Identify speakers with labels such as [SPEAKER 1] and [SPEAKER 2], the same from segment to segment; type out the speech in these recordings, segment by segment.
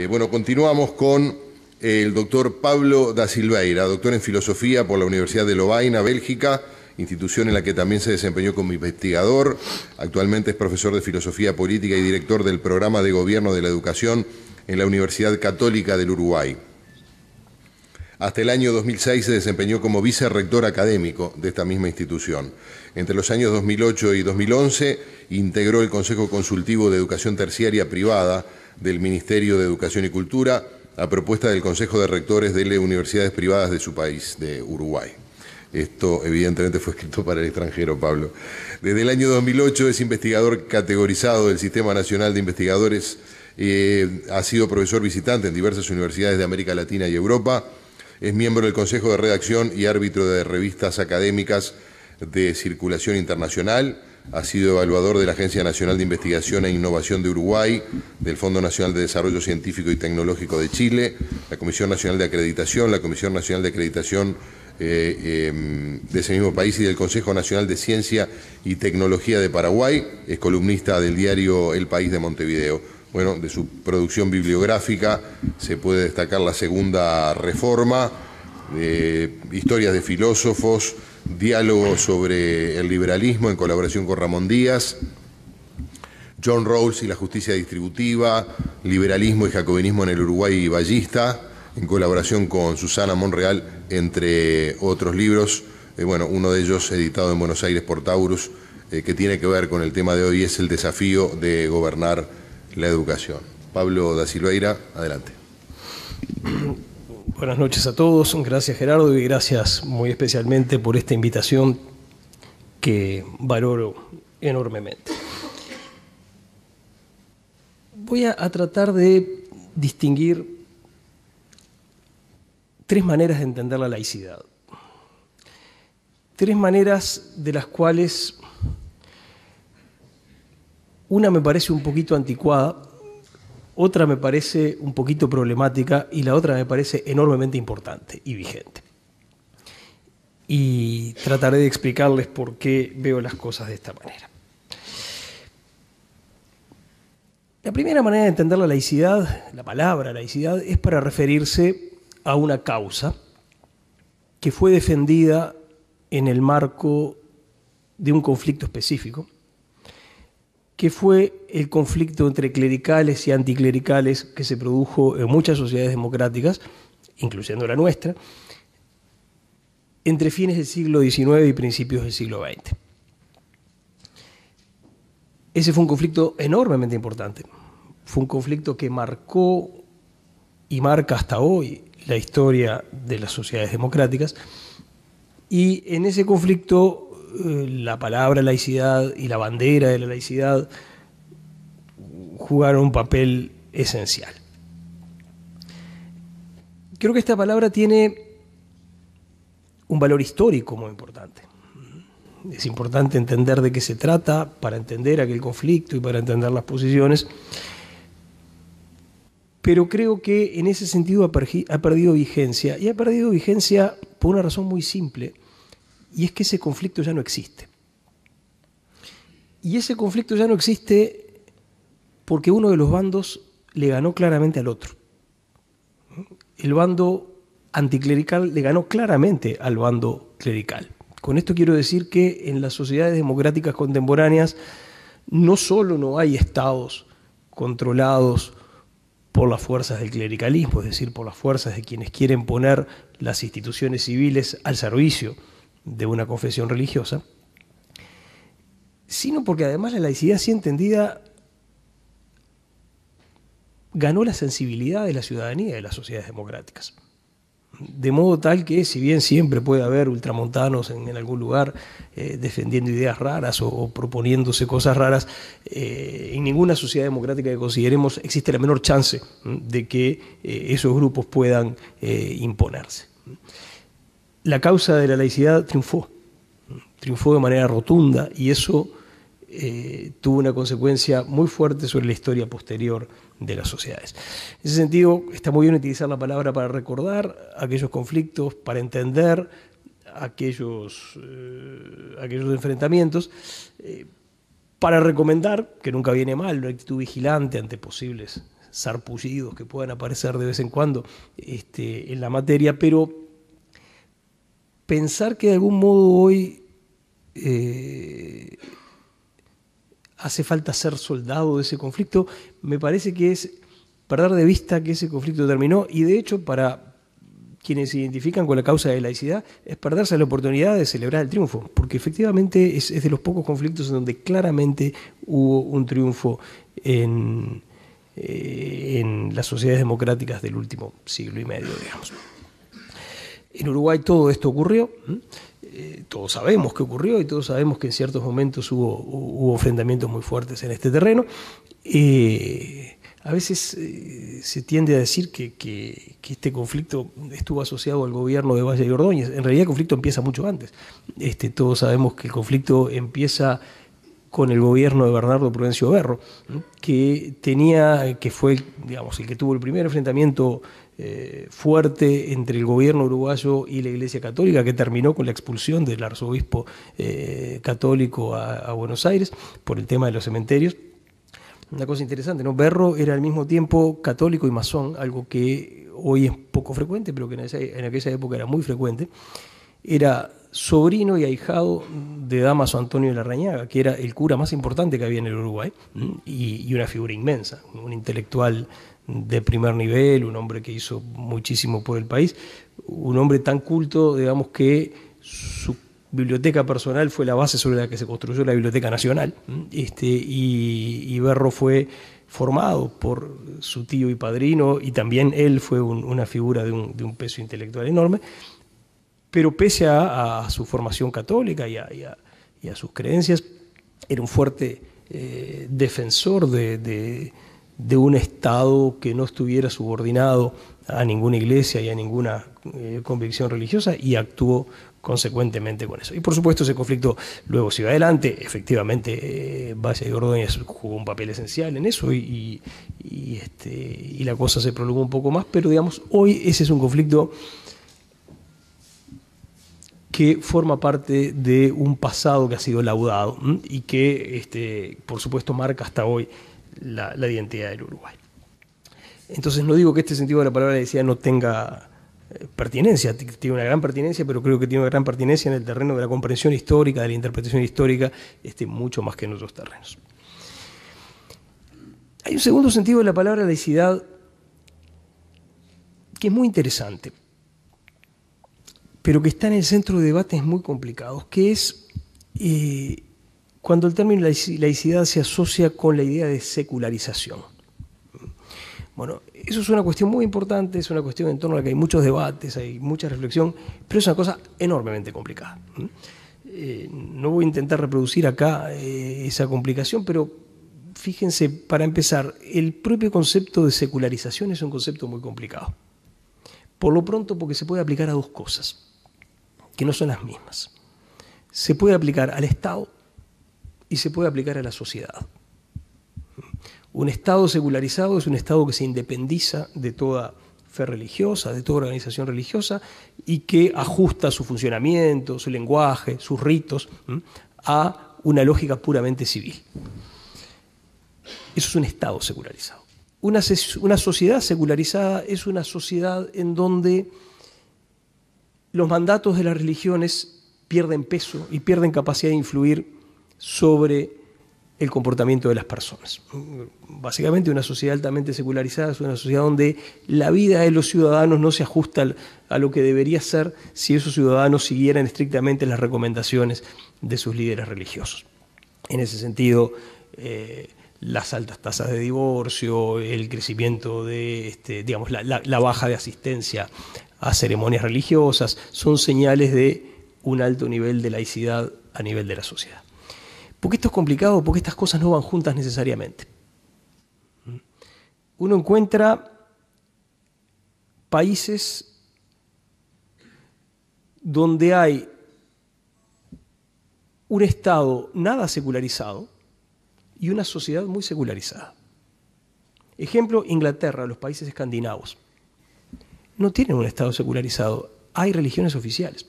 [SPEAKER 1] Bueno, continuamos con el doctor Pablo da Silveira, doctor en Filosofía por la Universidad de Lovaina, Bélgica, institución en la que también se desempeñó como investigador. Actualmente es profesor de Filosofía Política y director del Programa de Gobierno de la Educación en la Universidad Católica del Uruguay. Hasta el año 2006 se desempeñó como vicerrector académico de esta misma institución. Entre los años 2008 y 2011 integró el Consejo Consultivo de Educación Terciaria Privada del Ministerio de Educación y Cultura a propuesta del Consejo de Rectores de las universidades privadas de su país, de Uruguay. Esto evidentemente fue escrito para el extranjero, Pablo. Desde el año 2008 es investigador categorizado del Sistema Nacional de Investigadores, ha sido profesor visitante en diversas universidades de América Latina y Europa, es miembro del Consejo de Redacción y árbitro de revistas académicas de circulación internacional, ha sido evaluador de la Agencia Nacional de Investigación e Innovación de Uruguay, del Fondo Nacional de Desarrollo Científico y Tecnológico de Chile, la Comisión Nacional de Acreditación, la Comisión Nacional de Acreditación de ese mismo país y del Consejo Nacional de Ciencia y Tecnología de Paraguay, es columnista del diario El País de Montevideo. Bueno, de su producción bibliográfica se puede destacar La Segunda Reforma, historias de filósofos, diálogos sobre el liberalismo en colaboración con Ramón Díaz, John Rawls y la justicia distributiva, liberalismo y jacobinismo en el Uruguay ballista, en colaboración con Susana Monreal, entre otros libros. Bueno, uno de ellos editado en Buenos Aires por Taurus, que tiene que ver con el tema de hoy, es el desafío de gobernar la educación. Pablo da Silveira, adelante.
[SPEAKER 2] Buenas noches a todos, gracias Gerardo y gracias muy especialmente por esta invitación que valoro enormemente. Voy a tratar de distinguir tres maneras de entender la laicidad. Tres maneras de las cuales una me parece un poquito anticuada, otra me parece un poquito problemática y la otra me parece enormemente importante y vigente. Y trataré de explicarles por qué veo las cosas de esta manera. La primera manera de entender la laicidad, la palabra laicidad, es para referirse a una causa que fue defendida en el marco de un conflicto específico, que fue el conflicto entre clericales y anticlericales que se produjo en muchas sociedades democráticas, incluyendo la nuestra, entre fines del siglo XIX y principios del siglo XX. Ese fue un conflicto enormemente importante. Fue un conflicto que marcó y marca hasta hoy la historia de las sociedades democráticas. Y en ese conflicto la palabra laicidad y la bandera de la laicidad jugaron un papel esencial. Creo que esta palabra tiene un valor histórico muy importante. Es importante entender de qué se trata para entender aquel conflicto y para entender las posiciones, pero creo que en ese sentido ha perdido vigencia, y ha perdido vigencia por una razón muy simple, y es que ese conflicto ya no existe. Y ese conflicto ya no existe porque uno de los bandos le ganó claramente al otro. El bando anticlerical le ganó claramente al bando clerical. Con esto quiero decir que en las sociedades democráticas contemporáneas no solo no hay estados controlados por las fuerzas del clericalismo, es decir, por las fuerzas de quienes quieren poner las instituciones civiles al servicio de una confesión religiosa, sino porque además la laicidad así entendida ganó la sensibilidad de la ciudadanía de las sociedades democráticas. De modo tal que, si bien siempre puede haber ultramontanos en algún lugar defendiendo ideas raras o proponiéndose cosas raras, en ninguna sociedad democrática que consideremos existe la menor chance de que esos grupos puedan imponerse. La causa de la laicidad triunfó de manera rotunda, y eso tuvo una consecuencia muy fuerte sobre la historia posterior de las sociedades. En ese sentido, está muy bien utilizar la palabra para recordar aquellos conflictos, para entender aquellos enfrentamientos, para recomendar, que nunca viene mal, una actitud vigilante ante posibles sarpullidos que puedan aparecer de vez en cuando en la materia, pero pensar que de algún modo hoy hace falta ser soldado de ese conflicto, me parece que es perder de vista que ese conflicto terminó, y de hecho para quienes se identifican con la causa de laicidad es perderse la oportunidad de celebrar el triunfo, porque efectivamente es de los pocos conflictos en donde claramente hubo un triunfo en las sociedades democráticas del último siglo y medio, digamos. En Uruguay todo esto ocurrió, todos sabemos que ocurrió y todos sabemos que en ciertos momentos hubo enfrentamientos muy fuertes en este terreno. A veces se tiende a decir que este conflicto estuvo asociado al gobierno de Valle y Ordóñez. En realidad el conflicto empieza mucho antes. Todos sabemos que el conflicto empieza con el gobierno de Bernardo Prudencio Berro, que fue, digamos, el que tuvo el primer enfrentamiento fuerte entre el gobierno uruguayo y la Iglesia Católica, que terminó con la expulsión del arzobispo católico a Buenos Aires por el tema de los cementerios. Una cosa interesante, ¿no? Berro era al mismo tiempo católico y masón, algo que hoy es poco frecuente, pero que en aquella época era muy frecuente. Era sobrino y ahijado de Dámaso Antonio de Larrañaga, que era el cura más importante que había en el Uruguay, y una figura inmensa, un intelectual de primer nivel, un hombre que hizo muchísimo por el país, un hombre tan culto, digamos, que su biblioteca personal fue la base sobre la que se construyó la Biblioteca Nacional, y Berro fue formado por su tío y padrino, y también él fue una figura de un peso intelectual enorme, pero pese a su formación católica y a sus creencias, era un fuerte defensor de un Estado que no estuviera subordinado a ninguna iglesia y a ninguna convicción religiosa, y actuó consecuentemente con eso. Y por supuesto ese conflicto luego siguió adelante, efectivamente Valle y Ordóñez jugó un papel esencial en eso, y la cosa se prolongó un poco más, pero digamos, hoy ese es un conflicto que forma parte de un pasado que ha sido laudado y que, por supuesto, marca hasta hoy la identidad del Uruguay. Entonces no digo que este sentido de la palabra laicidad no tenga pertinencia, tiene una gran pertinencia, pero creo que tiene una gran pertinencia en el terreno de la comprensión histórica, de la interpretación histórica, mucho más que en otros terrenos. Hay un segundo sentido de la palabra laicidad que es muy interesante, pero que está en el centro de debates muy complicados, que es cuando el término laicidad se asocia con la idea de secularización. Bueno, eso es una cuestión muy importante, es una cuestión en torno a la que hay muchos debates, hay mucha reflexión, pero es una cosa enormemente complicada. No voy a intentar reproducir acá esa complicación, pero fíjense, para empezar, el propio concepto de secularización es un concepto muy complicado. Por lo pronto, porque se puede aplicar a dos cosas, que no son las mismas. Se puede aplicar al Estado y se puede aplicar a la sociedad. Un Estado secularizado es un Estado que se independiza de toda fe religiosa, de toda organización religiosa, y que ajusta su funcionamiento, su lenguaje, sus ritos, a una lógica puramente civil. Eso es un Estado secularizado. Una sociedad secularizada es una sociedad en donde los mandatos de las religiones pierden peso y pierden capacidad de influir sobre el comportamiento de las personas. Básicamente, una sociedad altamente secularizada es una sociedad donde la vida de los ciudadanos no se ajusta a lo que debería ser si esos ciudadanos siguieran estrictamente las recomendaciones de sus líderes religiosos. En ese sentido, las altas tasas de divorcio, el crecimiento de, digamos, la baja de asistencia a ceremonias religiosas, son señales de un alto nivel de laicidad a nivel de la sociedad. ¿Por qué esto es complicado? Porque estas cosas no van juntas necesariamente. Uno encuentra países donde hay un Estado nada secularizado y una sociedad muy secularizada. Ejemplo, Inglaterra, los países escandinavos. No tienen un Estado secularizado, hay religiones oficiales.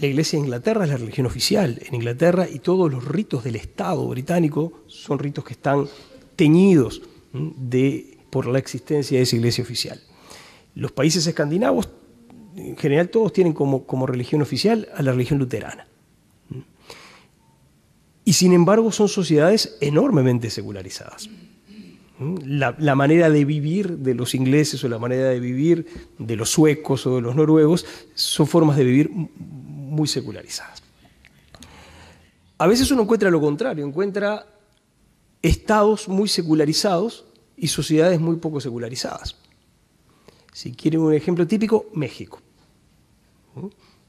[SPEAKER 2] La Iglesia de Inglaterra es la religión oficial en Inglaterra y todos los ritos del Estado británico son ritos que están teñidos por la existencia de esa Iglesia oficial. Los países escandinavos, en general, todos tienen como religión oficial a la religión luterana. Y sin embargo son sociedades enormemente secularizadas. La manera de vivir de los ingleses o la manera de vivir de los suecos o de los noruegos son formas de vivir muy secularizadas. A veces uno encuentra lo contrario, encuentra estados muy secularizados y sociedades muy poco secularizadas. Si quieren un ejemplo típico, México.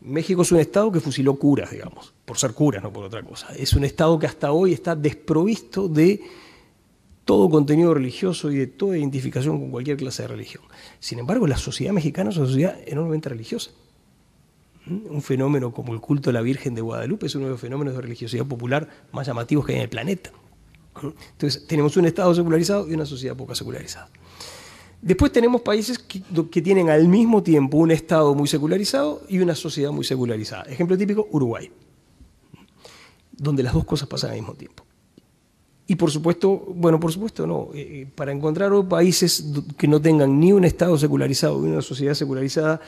[SPEAKER 2] México es un estado que fusiló curas, digamos, por ser curas, no por otra cosa. Es un estado que hasta hoy está desprovisto de todo contenido religioso y de toda identificación con cualquier clase de religión. Sin embargo, la sociedad mexicana es una sociedad enormemente religiosa. Un fenómeno como el culto a la Virgen de Guadalupe es uno de los fenómenos de religiosidad popular más llamativos que hay en el planeta. Entonces, tenemos un estado secularizado y una sociedad poco secularizada. Después tenemos países que tienen al mismo tiempo un estado muy secularizado y una sociedad muy secularizada. Ejemplo típico, Uruguay, donde las dos cosas pasan al mismo tiempo. Y por supuesto no, para encontrar países que no tengan ni un estado secularizado ni una sociedad secularizada,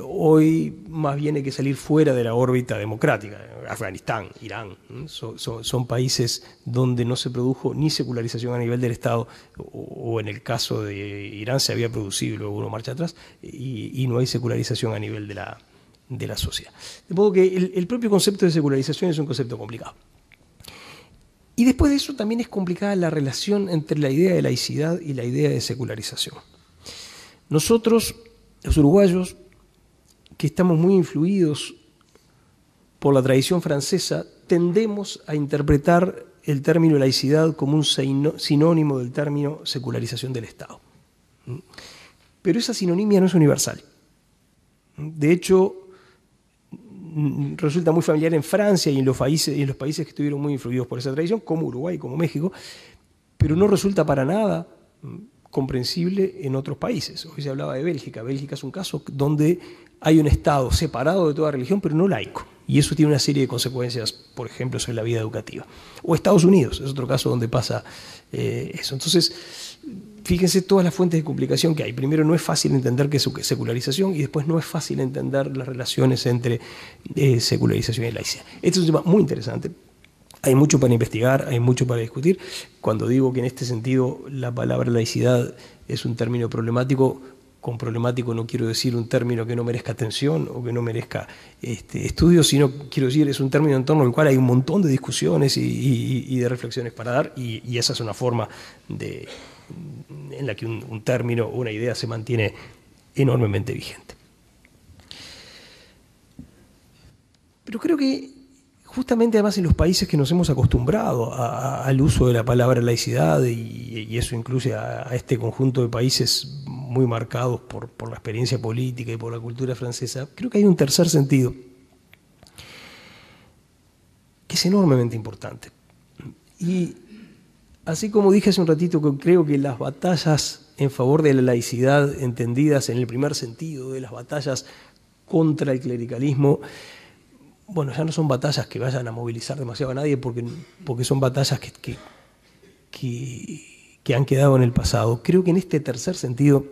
[SPEAKER 2] hoy más bien hay que salir fuera de la órbita democrática. Afganistán, Irán, son países donde no se produjo ni secularización a nivel del Estado, o en el caso de Irán se había producido y luego uno marcha atrás, y no hay secularización a nivel de la sociedad. De modo que el propio concepto de secularización es un concepto complicado. Y después de eso también es complicada la relación entre la idea de laicidad y la idea de secularización. Nosotros, los uruguayos, que estamos muy influidos por la tradición francesa, tendemos a interpretar el término laicidad como un sinónimo del término secularización del Estado. Pero esa sinonimia no es universal. De hecho, resulta muy familiar en Francia y en los países que estuvieron muy influidos por esa tradición, como Uruguay, como México, pero no resulta para nada comprensible en otros países. Hoy se hablaba de Bélgica. Bélgica es un caso donde hay un Estado separado de toda religión, pero no laico. Y eso tiene una serie de consecuencias, por ejemplo, sobre la vida educativa. O Estados Unidos, es otro caso donde pasa eso. Entonces, fíjense todas las fuentes de complicación que hay. Primero, no es fácil entender qué es secularización, y después no es fácil entender las relaciones entre secularización y laicidad. Este es un tema muy interesante. Hay mucho para investigar, hay mucho para discutir. Cuando digo que en este sentido la palabra laicidad es un término problemático, con problemático no quiero decir un término que no merezca atención o que no merezca estudios, sino quiero decir es un término en torno al cual hay un montón de discusiones y de reflexiones para dar, y esa es una forma en la que un término o una idea se mantiene enormemente vigente. Pero creo que justamente además en los países que nos hemos acostumbrado al uso de la palabra laicidad, y eso incluye a este conjunto de países muy marcados por la experiencia política y por la cultura francesa, creo que hay un tercer sentido que es enormemente importante. Y así como dije hace un ratito que creo que las batallas en favor de la laicidad, entendidas en el primer sentido de las batallas contra el clericalismo, bueno, ya no son batallas que vayan a movilizar demasiado a nadie porque son batallas que han quedado en el pasado. Creo que en este tercer sentido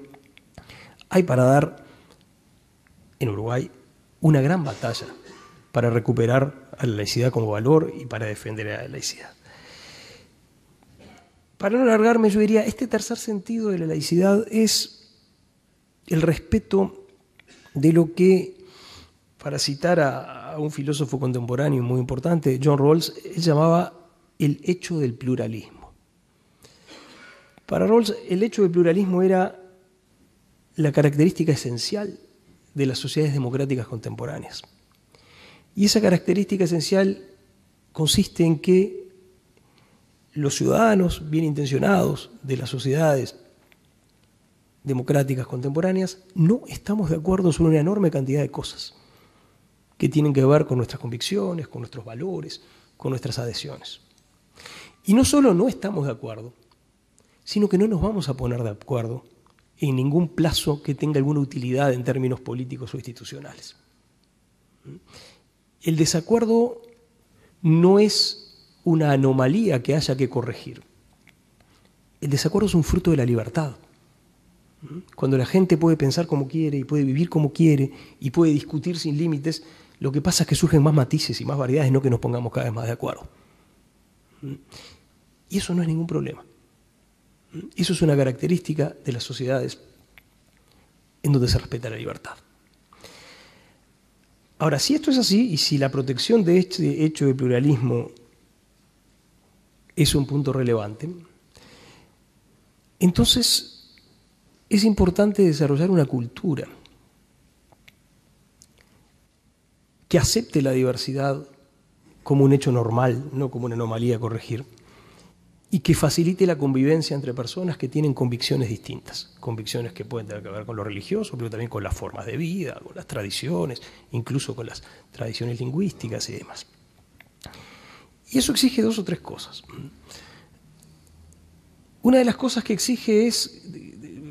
[SPEAKER 2] hay para dar en Uruguay una gran batalla para recuperar a la laicidad como valor y para defender a la laicidad. Para no alargarme, yo diría, este tercer sentido de la laicidad es el respeto de lo que, para citar a un filósofo contemporáneo muy importante, John Rawls, él llamaba el hecho del pluralismo. Para Rawls, el hecho del pluralismo era la característica esencial de las sociedades democráticas contemporáneas. Y esa característica esencial consiste en que los ciudadanos bien intencionados de las sociedades democráticas contemporáneas no estamos de acuerdo sobre una enorme cantidad de cosas que tienen que ver con nuestras convicciones, con nuestros valores, con nuestras adhesiones. Y no solo no estamos de acuerdo, sino que no nos vamos a poner de acuerdo en ningún plazo que tenga alguna utilidad en términos políticos o institucionales. El desacuerdo no es una anomalía que haya que corregir. El desacuerdo es un fruto de la libertad. Cuando la gente puede pensar como quiere y puede vivir como quiere y puede discutir sin límites, lo que pasa es que surgen más matices y más variedades, no que nos pongamos cada vez más de acuerdo. Y eso no es ningún problema. Eso es una característica de las sociedades en donde se respeta la libertad. Ahora, si esto es así y si la protección de este hecho de pluralismo es un punto relevante, entonces es importante desarrollar una cultura que acepte la diversidad como un hecho normal, no como una anomalía a corregir, y que facilite la convivencia entre personas que tienen convicciones distintas, convicciones que pueden tener que ver con lo religioso, pero también con las formas de vida, con las tradiciones, incluso con las tradiciones lingüísticas y demás. Y eso exige dos o tres cosas. Una de las cosas que exige es,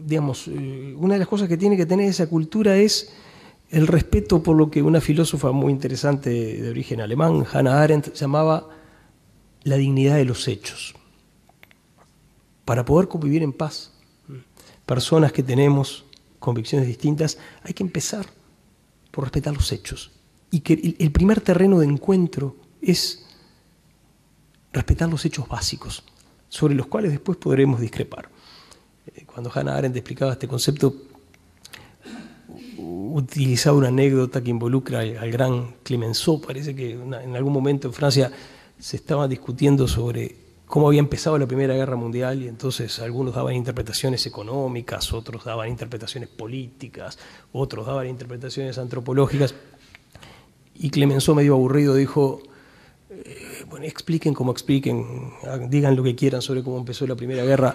[SPEAKER 2] digamos, una de las cosas que tiene que tener esa cultura es el respeto por lo que una filósofa muy interesante de origen alemán, Hannah Arendt, llamaba la dignidad de los hechos. Para poder convivir en paz, personas que tenemos convicciones distintas, hay que empezar por respetar los hechos. Y que el primer terreno de encuentro es respetar los hechos básicos, sobre los cuales después podremos discrepar. Cuando Hannah Arendt explicaba este concepto, utilizaba una anécdota que involucra al gran Clemenceau. Parece que en algún momento en Francia se estaba discutiendo sobre cómo había empezado la Primera Guerra Mundial, y entonces algunos daban interpretaciones económicas, otros daban interpretaciones políticas, otros daban interpretaciones antropológicas. Y Clemenceau, medio aburrido, dijo, bueno, expliquen como expliquen, digan lo que quieran sobre cómo empezó la Primera Guerra,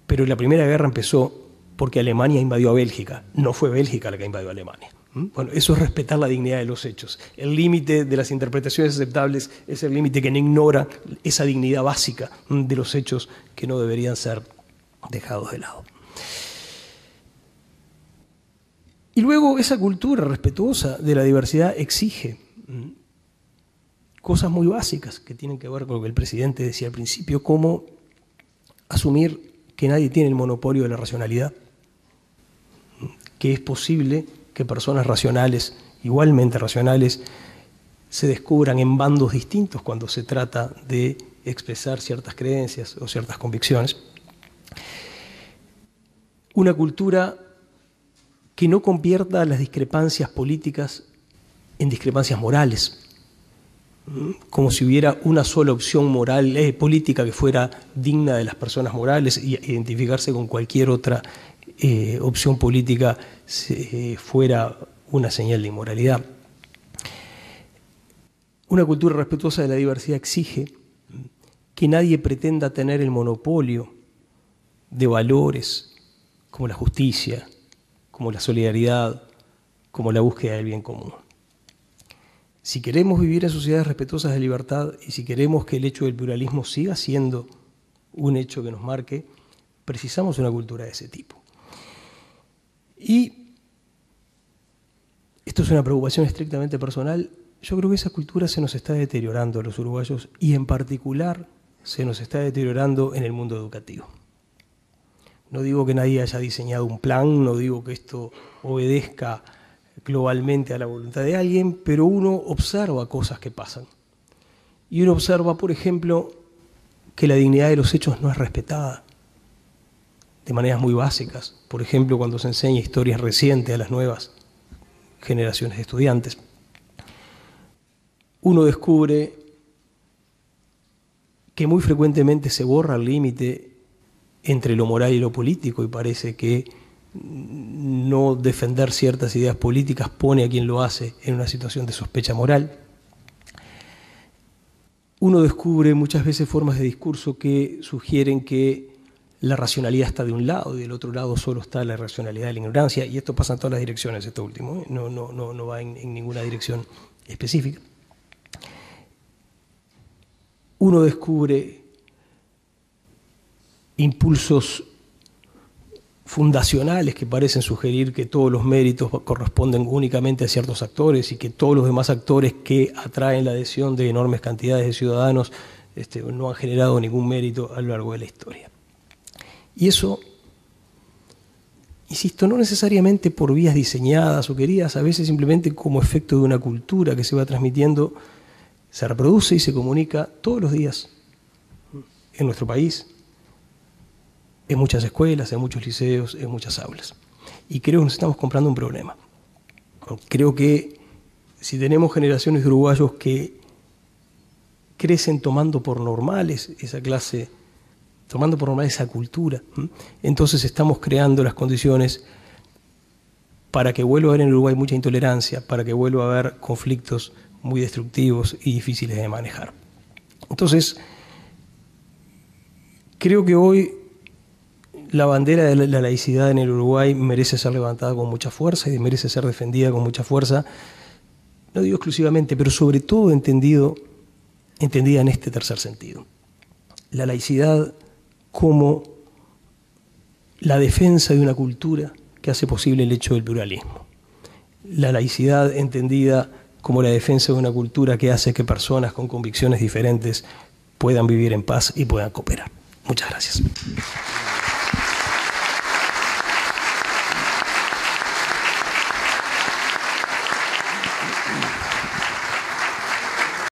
[SPEAKER 2] pero la Primera Guerra empezó porque Alemania invadió a Bélgica, no fue Bélgica la que invadió a Alemania. Bueno, eso es respetar la dignidad de los hechos. El límite de las interpretaciones aceptables es el límite que no ignora esa dignidad básica de los hechos que no deberían ser dejados de lado. Y luego esa cultura respetuosa de la diversidad exige cosas muy básicas que tienen que ver con lo que el presidente decía al principio, como asumir que nadie tiene el monopolio de la racionalidad, que es posible que personas racionales, igualmente racionales, se descubran en bandos distintos cuando se trata de expresar ciertas creencias o ciertas convicciones. Una cultura que no convierta las discrepancias políticas en discrepancias morales, como si hubiera una sola opción moral, política que fuera digna de las personas morales, y identificarse con cualquier otra opción política fuera una señal de inmoralidad. Una cultura respetuosa de la diversidad exige que nadie pretenda tener el monopolio de valores como la justicia, como la solidaridad, como la búsqueda del bien común. Si queremos vivir en sociedades respetuosas de libertad y si queremos que el hecho del pluralismo siga siendo un hecho que nos marque, precisamos una cultura de ese tipo. Y esto es una preocupación estrictamente personal. Yo creo que esa cultura se nos está deteriorando a los uruguayos, y en particular se nos está deteriorando en el mundo educativo. No digo que nadie haya diseñado un plan, no digo que esto obedezca globalmente a la voluntad de alguien, pero uno observa cosas que pasan. Y uno observa, por ejemplo, que la dignidad de los hechos no es respetada de maneras muy básicas. Por ejemplo, cuando se enseña historia reciente a las nuevas generaciones de estudiantes, uno descubre que muy frecuentemente se borra el límite entre lo moral y lo político, y parece que no defender ciertas ideas políticas pone a quien lo hace en una situación de sospecha moral. Uno descubre muchas veces formas de discurso que sugieren que la racionalidad está de un lado y del otro lado solo está la irracionalidad y la ignorancia, y esto pasa en todas las direcciones, esto último, no va en ninguna dirección específica. Uno descubre impulsos fundacionales que parecen sugerir que todos los méritos corresponden únicamente a ciertos actores y que todos los demás actores que atraen la adhesión de enormes cantidades de ciudadanos no han generado ningún mérito a lo largo de la historia. Y eso, insisto, no necesariamente por vías diseñadas o queridas, a veces simplemente como efecto de una cultura que se va transmitiendo, se reproduce y se comunica todos los días en nuestro país, en muchas escuelas, en muchos liceos, en muchas aulas. Y creo que nos estamos comprando un problema. Creo que si tenemos generaciones de uruguayos que crecen tomando por normales esa clase, tomando por normal esa cultura, entonces estamos creando las condiciones para que vuelva a haber en Uruguay mucha intolerancia, para que vuelva a haber conflictos muy destructivos y difíciles de manejar. Entonces, creo que hoy la bandera de la laicidad en el Uruguay merece ser levantada con mucha fuerza y merece ser defendida con mucha fuerza, no digo exclusivamente, pero sobre todo entendida en este tercer sentido. La laicidad como la defensa de una cultura que hace posible el hecho del pluralismo. La laicidad entendida como la defensa de una cultura que hace que personas con convicciones diferentes puedan vivir en paz y puedan cooperar. Muchas gracias.